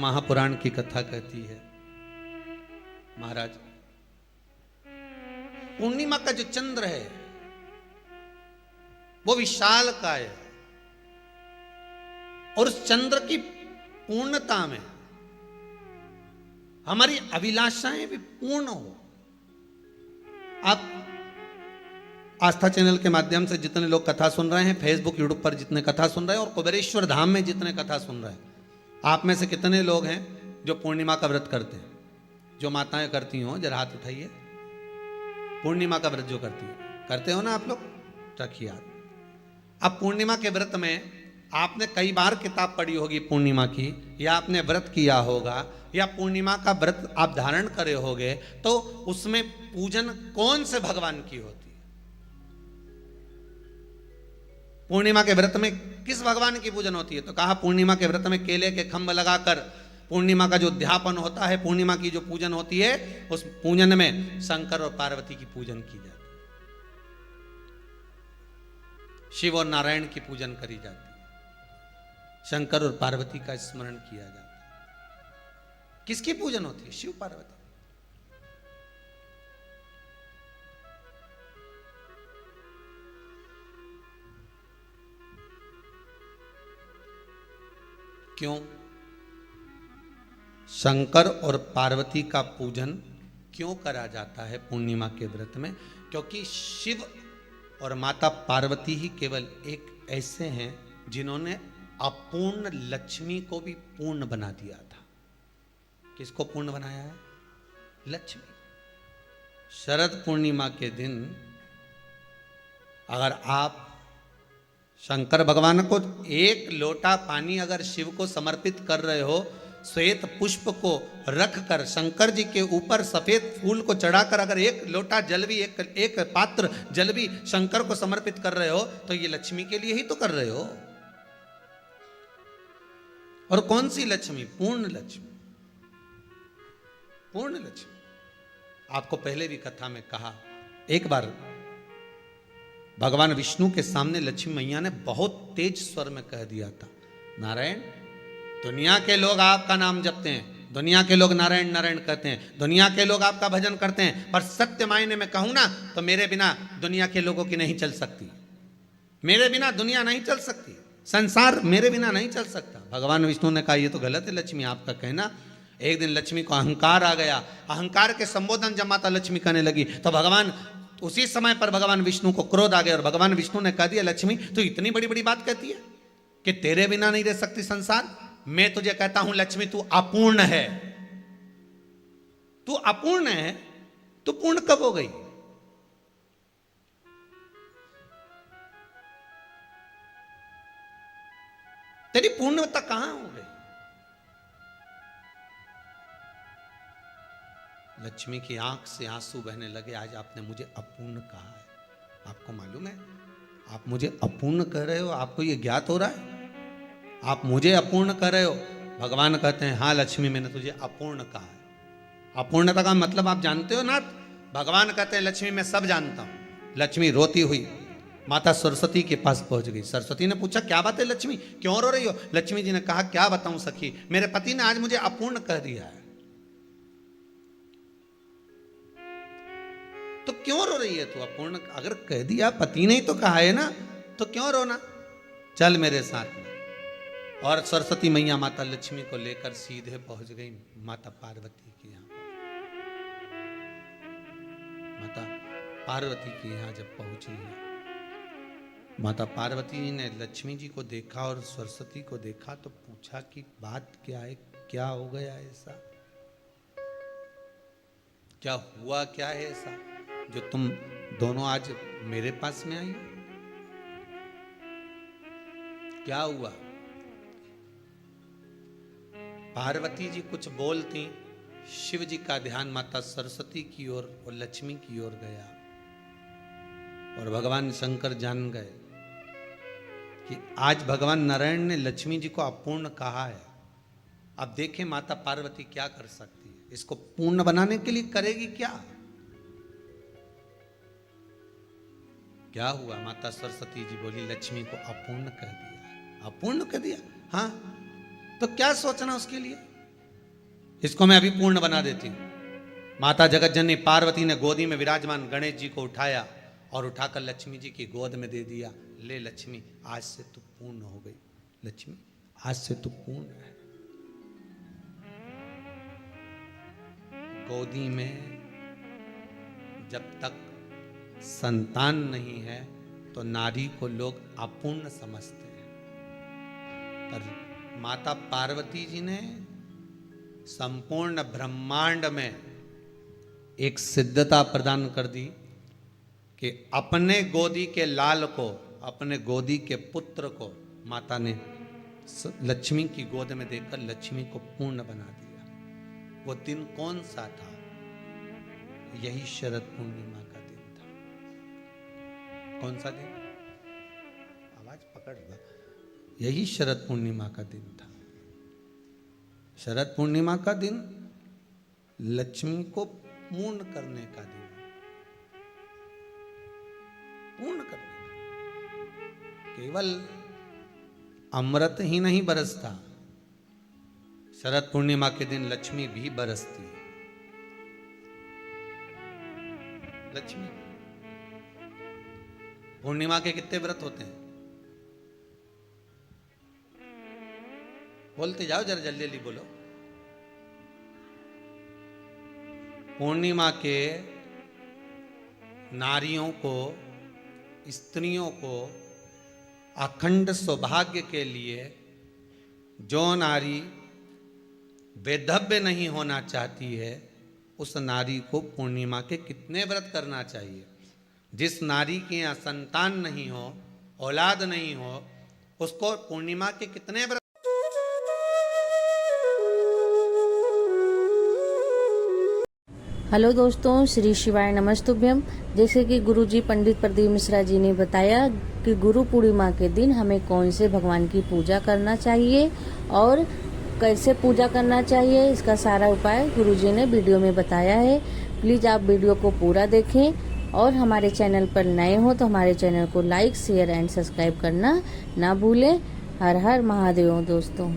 महापुराण की कथा कहती है, महाराज पूर्णिमा का जो चंद्र है वो विशाल का है और उस चंद्र की पूर्णता में हमारी अभिलाषाएं भी पूर्ण हो। आप आस्था चैनल के माध्यम से जितने लोग कथा सुन रहे हैं, फेसबुक यूट्यूब पर जितने कथा सुन रहे हैं और कुबेरेश्वर धाम में जितने कथा सुन रहे हैं, आप में से कितने लोग हैं जो पूर्णिमा का व्रत करते हैं? जो माताएं करती हो जरा हाथ उठाइए। पूर्णिमा का व्रत जो करते हो ना आप लोग, रखिए हाथ। अब पूर्णिमा के व्रत में आपने कई बार किताब पढ़ी होगी पूर्णिमा की, या आपने व्रत किया होगा, या पूर्णिमा का व्रत आप धारण करे होगे, तो उसमें पूजन कौन से भगवान की होती है? पूर्णिमा के व्रत में किस भगवान की पूजन होती है? तो कहा पूर्णिमा के व्रत में केले के खंभ लगाकर पूर्णिमा का जो अध्यापन होता है, पूर्णिमा की जो पूजन होती है, उस पूजन में शंकर और पार्वती की पूजन की जाती है, शिव और नारायण की पूजन करी जाती है, शंकर और पार्वती का स्मरण किया जाता है। किसकी पूजन होती है? शिव पार्वती। क्यों शंकर और पार्वती का पूजन क्यों करा जाता है पूर्णिमा के व्रत में? क्योंकि शिव और माता पार्वती ही केवल एक ऐसे हैं जिन्होंने अपूर्ण लक्ष्मी को भी पूर्ण बना दिया था। किसको पूर्ण बनाया है? लक्ष्मी। शरद पूर्णिमा के दिन अगर आप शंकर भगवान को एक लोटा पानी अगर शिव को समर्पित कर रहे हो, श्वेत पुष्प को रखकर शंकर जी के ऊपर सफेद फूल को चढ़ाकर अगर एक लोटा जल भी, एक पात्र जल भी शंकर को समर्पित कर रहे हो, तो ये लक्ष्मी के लिए ही तो कर रहे हो। और कौन सी लक्ष्मी? पूर्ण लक्ष्मी। पूर्ण लक्ष्मी। आपको पहले भी कथा में कहा, एक बार भगवान विष्णु के सामने लक्ष्मी मैया ने बहुत तेज स्वर में कह दिया था, नारायण, दुनिया के लोग आपका नाम जपते हैं, दुनिया के लोग नारायण नारायण कहते हैं, दुनिया के लोग आपका भजन करते हैं, पर सत्य मायने में कहूं ना तो मेरे बिना दुनिया के लोगों की नहीं चल सकती। मेरे बिना दुनिया नहीं चल सकती, संसार मेरे बिना नहीं चल सकता। भगवान विष्णु ने कहा, ये तो गलत है लक्ष्मी आपका कहना। एक दिन लक्ष्मी को अहंकार आ गया। अहंकार के संबोधन जब माता लक्ष्मी करने लगी तो भगवान, उसी समय पर भगवान विष्णु को क्रोध आ गया और भगवान विष्णु ने कह दिया, लक्ष्मी तू इतनी बड़ी बड़ी बात कहती है कि तेरे बिना नहीं रह सकती संसार। मैं तुझे कहता हूं लक्ष्मी, तू अपूर्ण है। तू अपूर्ण है, तू पूर्ण कब हो गई? तेरी पूर्णता कहां हो गई? लक्ष्मी की आंख से आंसू बहने लगे। आज आपने मुझे अपूर्ण कहा है। आपको मालूम है आप मुझे अपूर्ण कह रहे हो? आपको यह ज्ञात हो रहा है आप मुझे अपूर्ण कह रहे हो? भगवान कहते हैं, हाँ लक्ष्मी, मैंने तुझे अपूर्ण कहा है। अपूर्णता का मतलब आप जानते हो ना? भगवान कहते हैं, लक्ष्मी मैं सब जानता हूं। लक्ष्मी रोती हुई माता सरस्वती के पास पहुंच गई। सरस्वती ने पूछा, क्या बात है लक्ष्मी, क्यों रो रही हो? लक्ष्मी जी ने कहा, क्या बताऊं सखी, मेरे पति ने आज मुझे अपूर्ण कह दिया है। तो क्यों रो रही है तू? अपूर्ण अगर कह दिया, पति ने ही तो कहा है ना, तो क्यों रोना? चल मेरे साथ में। और सरस्वती मैया माता लक्ष्मी को लेकर सीधे पहुंच गई माता पार्वती के यहां। माता पार्वती के यहां जब पहुंची है, माता पार्वती ने लक्ष्मी जी को देखा और सरस्वती को देखा तो पूछा कि बात क्या है, क्या हो गया ऐसा, क्या हुआ, क्या है ऐसा जो तुम दोनों आज मेरे पास में आई? क्या हुआ? पार्वती जी कुछ बोलती, शिव जी का ध्यान माता सरस्वती की ओर और लक्ष्मी की ओर गया और भगवान शंकर जान गए कि आज भगवान नारायण ने लक्ष्मी जी को अपूर्ण कहा है। अब देखें माता पार्वती क्या कर सकती है, इसको पूर्ण बनाने के लिए करेगी क्या? क्या हुआ? माता सरस्वती जी बोली, लक्ष्मी को अपूर्ण कह दिया। अपूर्ण कह दिया? हाँ, तो क्या सोचना उसके लिए? इसको मैं अभी पूर्ण बना देती हूं। माता जगत जननी पार्वती ने गोदी में विराजमान गणेश जी को उठाया और उठाकर लक्ष्मी जी की गोद में दे दिया। ले लक्ष्मी, आज से तू पूर्ण हो गई। लक्ष्मी, आज से तू पूर्ण है। गोदी में जब तक संतान नहीं है तो नारी को लोग अपूर्ण समझते हैं, पर माता पार्वती जी ने संपूर्ण ब्रह्मांड में एक सिद्धता प्रदान कर दी कि अपने गोदी के लाल को, अपने गोदी के पुत्र को माता ने लक्ष्मी की गोद में देकर लक्ष्मी को पूर्ण बना दिया। वो दिन कौन सा था? यही शरद पूर्णिमा का दिन था। कौन सा दिन? आवाज पकड़ लो। यही शरद पूर्णिमा का दिन था। शरद पूर्णिमा का दिन लक्ष्मी को पूर्ण करने का दिन, पूर्ण करने का। केवल अमृत ही नहीं बरसता, शरद पूर्णिमा के दिन लक्ष्मी भी बरसती है। लक्ष्मी, पूर्णिमा के कितने व्रत होते हैं? बोलते जाओ, जरा जल्दी जल्दी बोलो। पूर्णिमा के नारियों को, स्त्रियों को अखंड सौभाग्य के लिए, जो नारी वैधव्य नहीं होना चाहती है, उस नारी को पूर्णिमा के कितने व्रत करना चाहिए? जिस नारी के यहाँ संतान नहीं हो, औलाद नहीं हो, उसको पूर्णिमा के कितने व्रत। हेलो दोस्तों, श्री शिवाय नमस्तुभ्यम। जैसे कि गुरुजी पंडित प्रदीप मिश्रा जी ने बताया कि गुरु पूर्णिमा के दिन हमें कौन से भगवान की पूजा करना चाहिए और कैसे पूजा करना चाहिए, इसका सारा उपाय गुरुजी ने वीडियो में बताया है। प्लीज आप वीडियो को पूरा देखें और हमारे चैनल पर नए हो तो हमारे चैनल को लाइक, शेयर एंड सब्सक्राइब करना ना भूलें। हर हर महादेव दोस्तों।